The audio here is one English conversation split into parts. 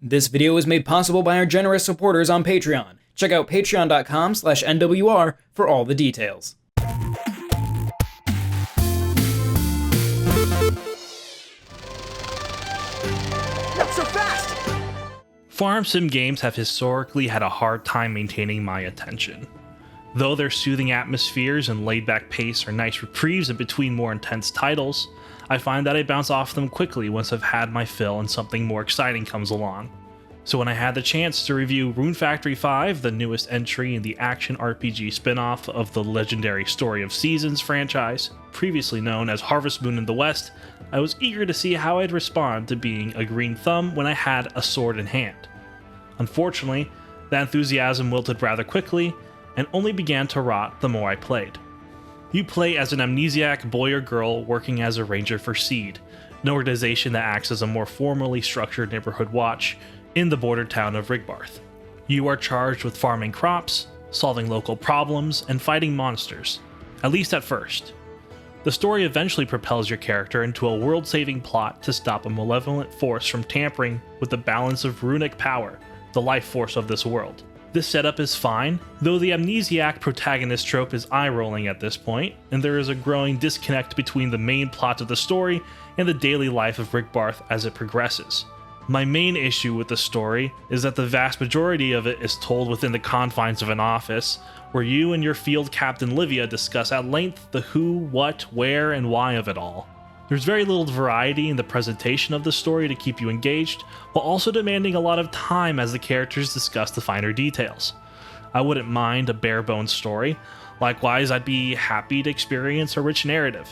This video is made possible by our generous supporters on Patreon. Check out patreon.com/NWR for all the details. Not so fast! Farm sim games have historically had a hard time maintaining my attention. Though their soothing atmospheres and laid-back pace are nice reprieves in between more intense titles, I find that I bounce off them quickly once I've had my fill and something more exciting comes along. So when I had the chance to review Rune Factory 5, the newest entry in the action RPG spin-off of the legendary Story of Seasons franchise, previously known as Harvest Moon in the West, I was eager to see how I'd respond to being a green thumb when I had a sword in hand. Unfortunately, that enthusiasm wilted rather quickly, and only began to rot the more I played. You play as an amnesiac boy or girl working as a ranger for Seed, an organization that acts as a more formally structured neighborhood watch in the border town of Rigbarth. You are charged with farming crops, solving local problems, and fighting monsters, at least at first. The story eventually propels your character into a world-saving plot to stop a malevolent force from tampering with the balance of runic power, the life force of this world. This setup is fine, though the amnesiac protagonist trope is eye-rolling at this point, and there is a growing disconnect between the main plot of the story and the daily life of Rigbarth as it progresses. My main issue with the story is that the vast majority of it is told within the confines of an office, where you and your field captain Livia discuss at length the who, what, where, and why of it all. There's very little variety in the presentation of the story to keep you engaged, while also demanding a lot of time as the characters discuss the finer details. I wouldn't mind a bare-bones story. Likewise, I'd be happy to experience a rich narrative.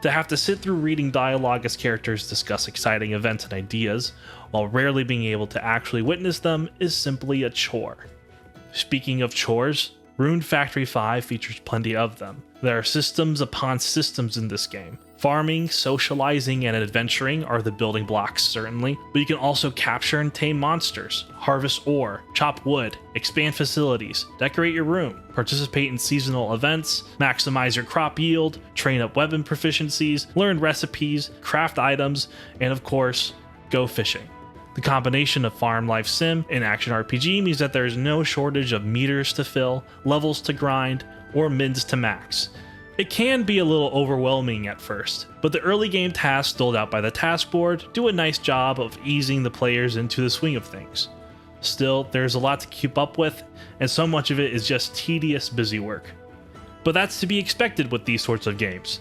To have to sit through reading dialogue as characters discuss exciting events and ideas, while rarely being able to actually witness them, is simply a chore. Speaking of chores, Rune Factory 5 features plenty of them. There are systems upon systems in this game. Farming, socializing, and adventuring are the building blocks certainly, but you can also capture and tame monsters, harvest ore, chop wood, expand facilities, decorate your room, participate in seasonal events, maximize your crop yield, train up weapon proficiencies, learn recipes, craft items, and of course, go fishing. The combination of farm life sim and action RPG means that there is no shortage of meters to fill, levels to grind, or mins to max. It can be a little overwhelming at first, but the early game tasks doled out by the task board do a nice job of easing the players into the swing of things. Still, there's a lot to keep up with, and so much of it is just tedious, busy work. But that's to be expected with these sorts of games.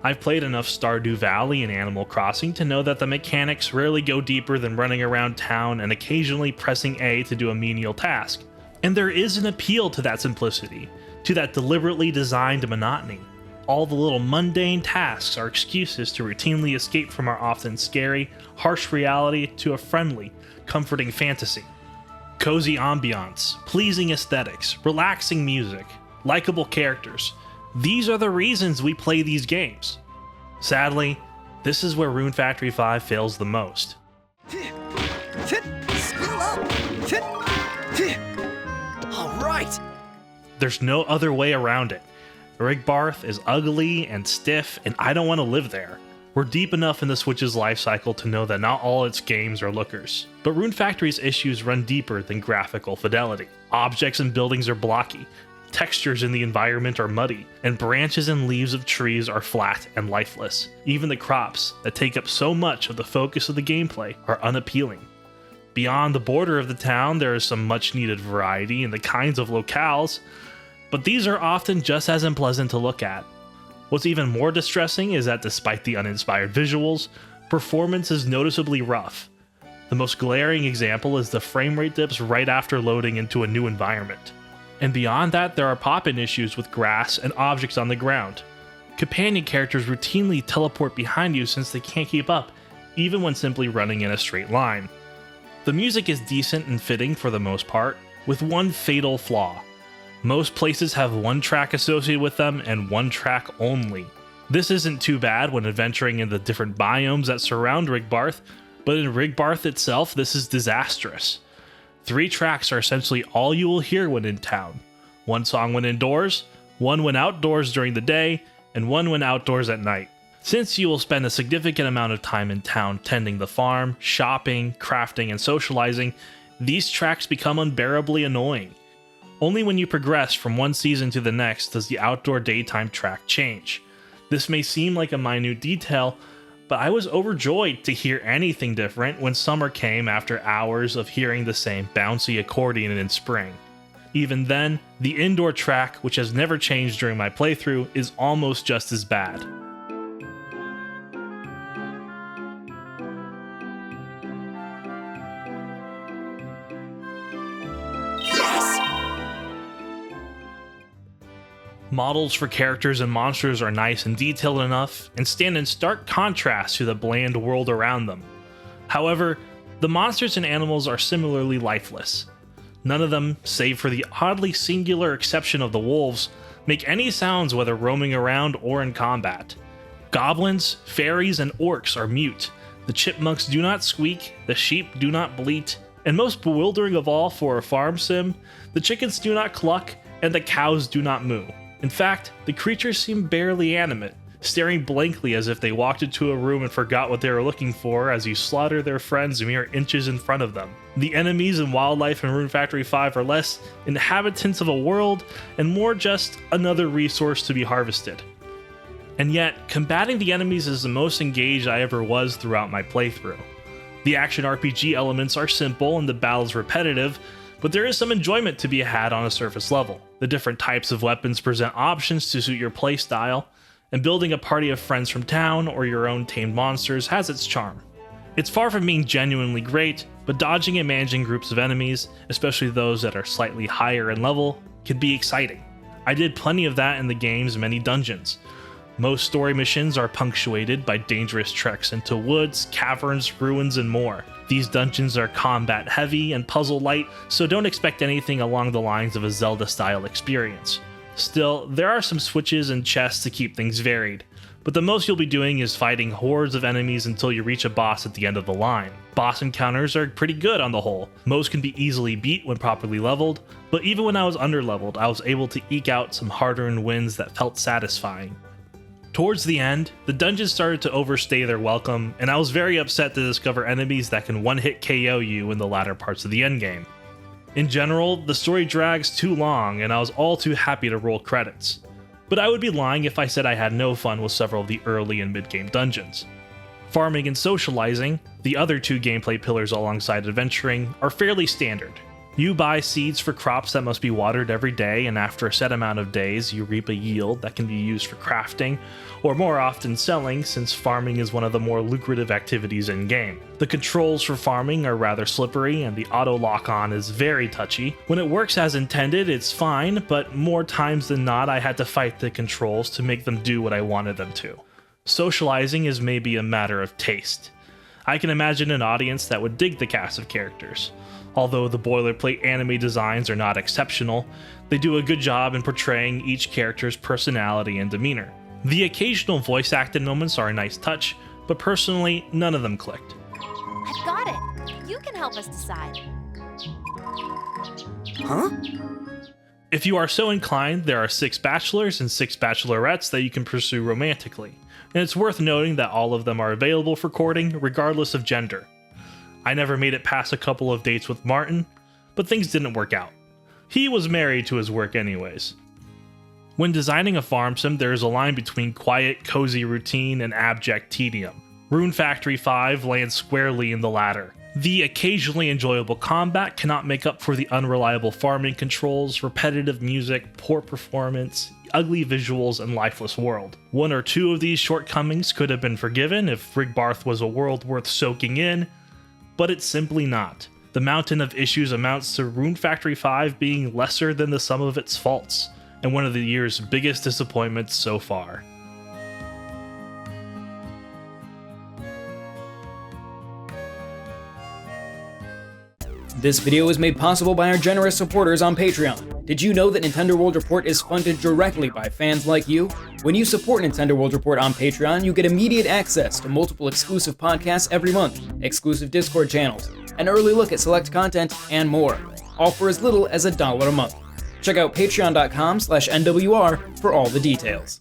I've played enough Stardew Valley and Animal Crossing to know that the mechanics rarely go deeper than running around town and occasionally pressing A to do a menial task. And there is an appeal to that simplicity, to that deliberately designed monotony. All the little mundane tasks are excuses to routinely escape from our often scary, harsh reality to a friendly, comforting fantasy. Cozy ambiance, pleasing aesthetics, relaxing music, likable characters. These are the reasons we play these games. Sadly, this is where Rune Factory 5 fails the most. Skill up! Alright! There's no other way around it. Rigbarth is ugly and stiff, and I don't want to live there. We're deep enough in the Switch's life cycle to know that not all its games are lookers. But Rune Factory's issues run deeper than graphical fidelity. Objects and buildings are blocky, textures in the environment are muddy, and branches and leaves of trees are flat and lifeless. Even the crops, that take up so much of the focus of the gameplay, are unappealing. Beyond the border of the town, there is some much-needed variety in the kinds of locales, but these are often just as unpleasant to look at. What's even more distressing is that despite the uninspired visuals, performance is noticeably rough. The most glaring example is the frame rate dips right after loading into a new environment. And beyond that, there are pop-in issues with grass and objects on the ground. Companion characters routinely teleport behind you since they can't keep up, even when simply running in a straight line. The music is decent and fitting for the most part, with one fatal flaw. Most places have one track associated with them and one track only. This isn't too bad when adventuring in the different biomes that surround Rigbarth, but in Rigbarth itself, this is disastrous. 3 tracks are essentially all you will hear when in town. One song when indoors, one when outdoors during the day, and one when outdoors at night. Since you will spend a significant amount of time in town tending the farm, shopping, crafting, and socializing, these tracks become unbearably annoying. Only when you progress from one season to the next does the outdoor daytime track change. This may seem like a minute detail, but I was overjoyed to hear anything different when summer came after hours of hearing the same bouncy accordion in spring. Even then, the indoor track, which has never changed during my playthrough, is almost just as bad. Models for characters and monsters are nice and detailed enough, and stand in stark contrast to the bland world around them. However, the monsters and animals are similarly lifeless. None of them, save for the oddly singular exception of the wolves, make any sounds whether roaming around or in combat. Goblins, fairies, and orcs are mute. The chipmunks do not squeak, the sheep do not bleat, and most bewildering of all for a farm sim, the chickens do not cluck, and the cows do not moo. In fact, the creatures seem barely animate, staring blankly as if they walked into a room and forgot what they were looking for as you slaughter their friends mere inches in front of them. The enemies and wildlife in Rune Factory 5 are less inhabitants of a world and more just another resource to be harvested. And yet, combating the enemies is the most engaged I ever was throughout my playthrough. The action RPG elements are simple and the battles repetitive, but there is some enjoyment to be had on a surface level. The different types of weapons present options to suit your playstyle, and building a party of friends from town or your own tamed monsters has its charm. It's far from being genuinely great, but dodging and managing groups of enemies, especially those that are slightly higher in level, can be exciting. I did plenty of that in the game's many dungeons. Most story missions are punctuated by dangerous treks into woods, caverns, ruins, and more. These dungeons are combat heavy and puzzle light, so don't expect anything along the lines of a Zelda-style experience. Still, there are some switches and chests to keep things varied, but the most you'll be doing is fighting hordes of enemies until you reach a boss at the end of the line. Boss encounters are pretty good on the whole. Most can be easily beat when properly leveled, but even when I was underleveled, I was able to eke out some hard-earned wins that felt satisfying. Towards the end, the dungeons started to overstay their welcome, and I was very upset to discover enemies that can one-hit KO you in the latter parts of the endgame. In general, the story drags too long, and I was all too happy to roll credits. But I would be lying if I said I had no fun with several of the early and mid-game dungeons. Farming and socializing, the other two gameplay pillars alongside adventuring, are fairly standard. You buy seeds for crops that must be watered every day, and after a set amount of days, you reap a yield that can be used for crafting, or more often selling, since farming is one of the more lucrative activities in-game. The controls for farming are rather slippery, and the auto lock-on is very touchy. When it works as intended, it's fine, but more times than not, I had to fight the controls to make them do what I wanted them to. Socializing is maybe a matter of taste. I can imagine an audience that would dig the cast of characters. Although the boilerplate anime designs are not exceptional, they do a good job in portraying each character's personality and demeanor. The occasional voice acted moments are a nice touch, but personally, none of them clicked. I've got it. You can help us decide. Huh? If you are so inclined, there are 6 bachelors and 6 bachelorettes that you can pursue romantically, and it's worth noting that all of them are available for courting regardless of gender. I never made it past a couple of dates with Martin, but things didn't work out. He was married to his work anyways. When designing a farm sim, there is a line between quiet, cozy routine and abject tedium. Rune Factory 5 lands squarely in the latter. The occasionally enjoyable combat cannot make up for the unreliable farming controls, repetitive music, poor performance, ugly visuals, and lifeless world. 1 or 2 of these shortcomings could have been forgiven if Rigbarth was a world worth soaking in, but it's simply not. The mountain of issues amounts to Rune Factory 5 being lesser than the sum of its faults, and one of the year's biggest disappointments so far. This video was made possible by our generous supporters on Patreon. Did you know that Nintendo World Report is funded directly by fans like you? When you support Nintendo World Report on Patreon, you get immediate access to multiple exclusive podcasts every month, exclusive Discord channels, an early look at select content, and more, all for as little as $1 a month. Check out patreon.com/NWR for all the details.